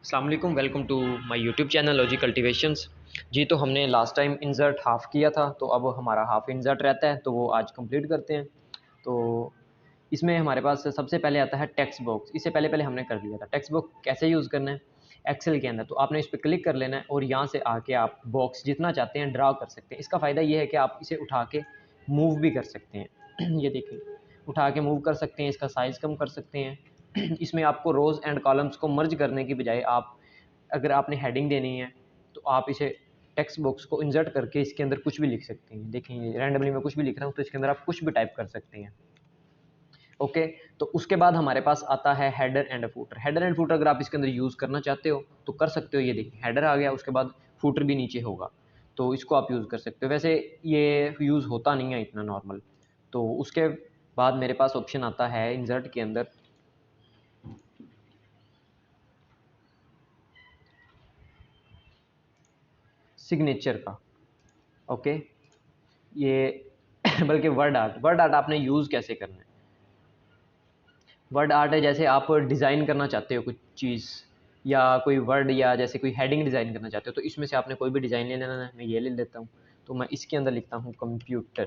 अस्सलाम वालेकुम, welcome to my YouTube channel लॉजी कल्टीवेशंस। जी, तो हमने लास्ट टाइम इंसर्ट हाफ़ किया था, तो अब हमारा हाफ़ इंसर्ट रहता है, तो वो आज कंप्लीट करते हैं। तो इसमें हमारे पास सबसे पहले आता है टेक्स्ट बॉक्स। इससे पहले हमने कर लिया था। टेक्स्ट बॉक्स कैसे यूज़ करना है एक्सेल के अंदर, तो आपने इस पे क्लिक कर लेना है और यहाँ से आके आप बॉक्स जितना चाहते हैं ड्रा कर सकते हैं। इसका फ़ायदा ये है कि आप इसे उठा के मूव भी कर सकते हैं। ये देखिए, उठा के मूव कर सकते हैं, इसका साइज़ कम कर सकते हैं। इसमें आपको रोज़ एंड कॉलम्स को मर्ज करने की बजाय आप, अगर आपने हेडिंग देनी है तो आप इसे टेक्स्ट बॉक्स को इंसर्ट करके इसके अंदर कुछ भी लिख सकते हैं। देखिए, रैंडमली मैं कुछ भी लिख रहा हूँ तो इसके अंदर आप कुछ भी टाइप कर सकते हैं। ओके, तो उसके बाद हमारे पास आता है header and footer. Header and footer अगर आप इसके अंदर यूज़ करना चाहते हो तो कर सकते हो। ये देखिए, हेडर आ गया, उसके बाद फूटर भी नीचे होगा, तो इसको आप यूज़ कर सकते हो। वैसे ये यूज़ होता नहीं है इतना नॉर्मल। तो उसके बाद मेरे पास ऑप्शन आता है इंसर्ट के अंदर सिग्नेचर का। ओके, ये बल्कि वर्ड आर्ट आपने यूज़ कैसे करना है। वर्ड आर्ट है, जैसे आप डिज़ाइन करना चाहते हो कुछ चीज़ या कोई वर्ड, या जैसे कोई हेडिंग डिज़ाइन करना चाहते हो, तो इसमें से आपने कोई भी डिज़ाइन ले लेना है। मैं ये ले लेता हूँ, तो मैं इसके अंदर लिखता हूँ कंप्यूटर।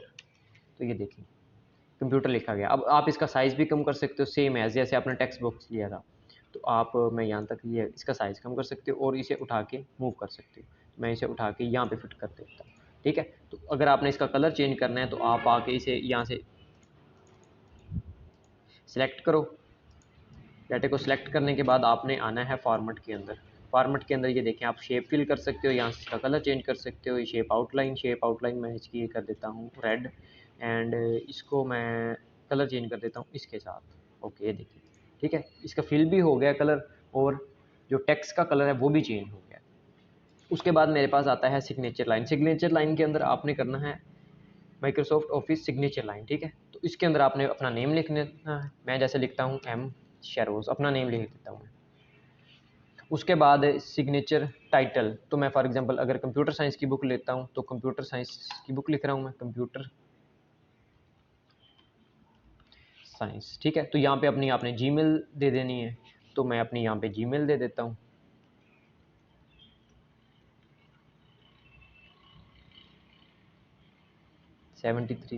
तो ये देखिए, कंप्यूटर लिखा गया। अब आप इसका साइज़ भी कम कर सकते हो, सेम है जैसे आपने टेक्स्ट बॉक्स लिया था। तो आप, मैं यहाँ तक ये इसका साइज़ कम कर सकते हो और इसे उठा के मूव कर सकते हो। तो मैं इसे उठा के यहाँ पे फिट कर देता हूँ। ठीक है, तो अगर आपने इसका कलर चेंज करना है तो आप आके इसे यहाँ से सिलेक्ट करो। डाटे को सिलेक्ट करने के बाद आपने आना है फॉर्मेट के अंदर। फॉर्मेट के अंदर ये देखें, आप शेप फिल कर सकते हो, यहाँ से इसका कलर चेंज कर सकते हो। ये शेप आउटलाइन मैं इसकी ये कर देता हूँ रेड, एंड इसको मैं कलर चेंज कर देता हूँ इसके साथ। ओके, ये देखिए, ठीक है, इसका फिल भी हो गया कलर, और जो टेक्स्ट का कलर है वो भी चेंज हो गया। उसके बाद मेरे पास आता है सिग्नेचर लाइन। सिग्नेचर लाइन के अंदर आपने करना है माइक्रोसॉफ्ट ऑफिस सिग्नेचर लाइन। ठीक है, तो इसके अंदर आपने अपना नेम लिखना है। मैं जैसे लिखता हूँ एम शेरोज़, अपना नेम लिख देता हूँ। उसके बाद सिग्नेचर टाइटल, तो मैं फॉर एग्जांपल अगर कंप्यूटर साइंस की बुक लेता हूँ तो कंप्यूटर साइंस की बुक लिख रहा हूँ मैं, कंप्यूटर साइंस। ठीक है, तो यहाँ पे अपनी आपने जीमेल दे देनी है, तो मैं अपनी यहाँ पे जीमेल दे देता हूँ। Seventy three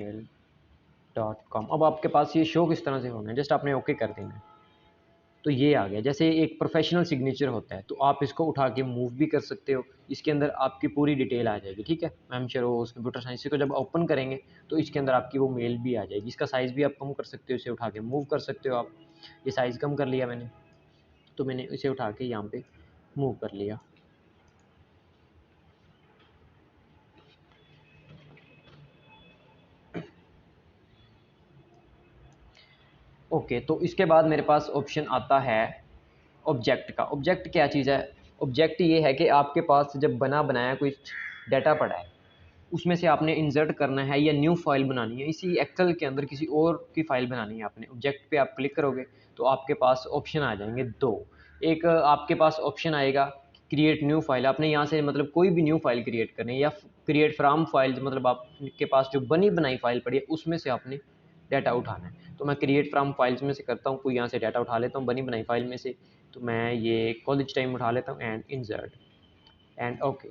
@gmail.com। अब आपके पास ये शो किस तरह से होना है, जस्ट आपने ओके कर देना है। तो ये आ गया, जैसे एक प्रोफेशनल सिग्नेचर होता है, तो आप इसको उठा के मूव भी कर सकते हो। इसके अंदर आपकी पूरी डिटेल आ जाएगी। ठीक है, मैम शेरोज़ कंप्यूटर साइंस को जब ओपन करेंगे तो इसके अंदर आपकी वो मेल भी आ जाएगी। इसका साइज़ भी आप कम कर सकते हो, इसे उठा के मूव कर सकते हो आप। ये साइज़ कम कर लिया मैंने, तो मैंने इसे उठा के यहाँ पे मूव कर लिया। ओके, तो इसके बाद मेरे पास ऑप्शन आता है ऑब्जेक्ट का। ऑब्जेक्ट क्या चीज़ है? ऑब्जेक्ट ये है कि आपके पास जब बना बनाया कोई डाटा पड़ा है, उसमें से आपने इंसर्ट करना है या न्यू फाइल बनानी है। इसी एक्सेल के अंदर किसी और की फाइल बनानी है आपने। ऑब्जेक्ट पे आप क्लिक करोगे तो आपके पास ऑप्शन आ जाएंगे दो। एक आपके पास ऑप्शन आएगा क्रिएट न्यू फाइल। आपने यहाँ से मतलब कोई भी न्यू फाइल क्रिएट करनी है, या क्रिएट फ्रॉम फाइल, मतलब आपके पास जो बनी बनाई फाइल पड़ी है उसमें से आपने डाटा उठाना है। तो मैं क्रिएट फ्रॉम फाइल्स में से करता हूँ, कोई यहाँ से डाटा उठा लेता हूँ बनी बनाई फाइल में से। तो मैं ये कॉलेज टाइम उठा लेता हूँ एंड इंसर्ट एंड ओके।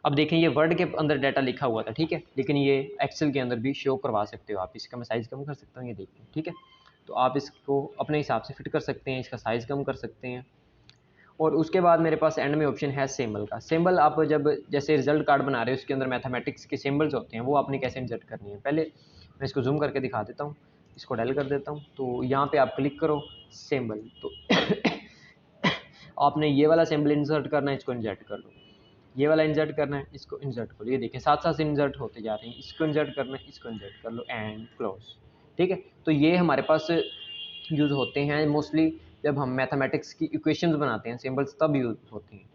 अब देखें, ये वर्ड के अंदर डाटा लिखा हुआ था, ठीक है, लेकिन ये एक्सेल के अंदर भी शो करवा सकते हो आप। इसका मैं साइज़ कम कर सकता हूँ, ये देखिए, ठीक है। तो आप इसको अपने हिसाब से फिट कर सकते हैं, इसका साइज़ कम कर सकते हैं। और उसके बाद मेरे पास एंड में ऑप्शन है सिंबल का। सिंबल आप जब जैसे रिजल्ट कार्ड बना रहे हो, उसके अंदर मैथमेटिक्स के सिंबल्स होते हैं, वो आपने कैसे इंसर्ट करनी है। पहले मैं इसको जूम करके दिखा देता हूँ, इसको डेल कर देता हूँ। तो यहाँ पे आप क्लिक करो सिंबल, तो आपने ये वाला सिंबल इंसर्ट करना है, इसको इंसर्ट कर लो। ये वाला इंसर्ट करना है, इसको इंसर्ट कर लो। ये देखें, साथ साथ इंसर्ट होते जा रहे हैं। इसको इंसर्ट करना है, इसको इंसर्ट कर लो एंड क्लोज। ठीक है, तो ये हमारे पास यूज़ होते हैं मोस्टली जब हम मैथमेटिक्स की इक्वेशंस बनाते हैं, सिंबल्स तब यूज़ होते हैं।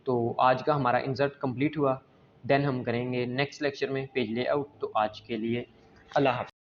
तो आज का हमारा इंसर्ट कंप्लीट हुआ। देन हम करेंगे नेक्स्ट लेक्चर में पेज लेआउट। तो आज के लिए अल्लाह हाफ़िज़।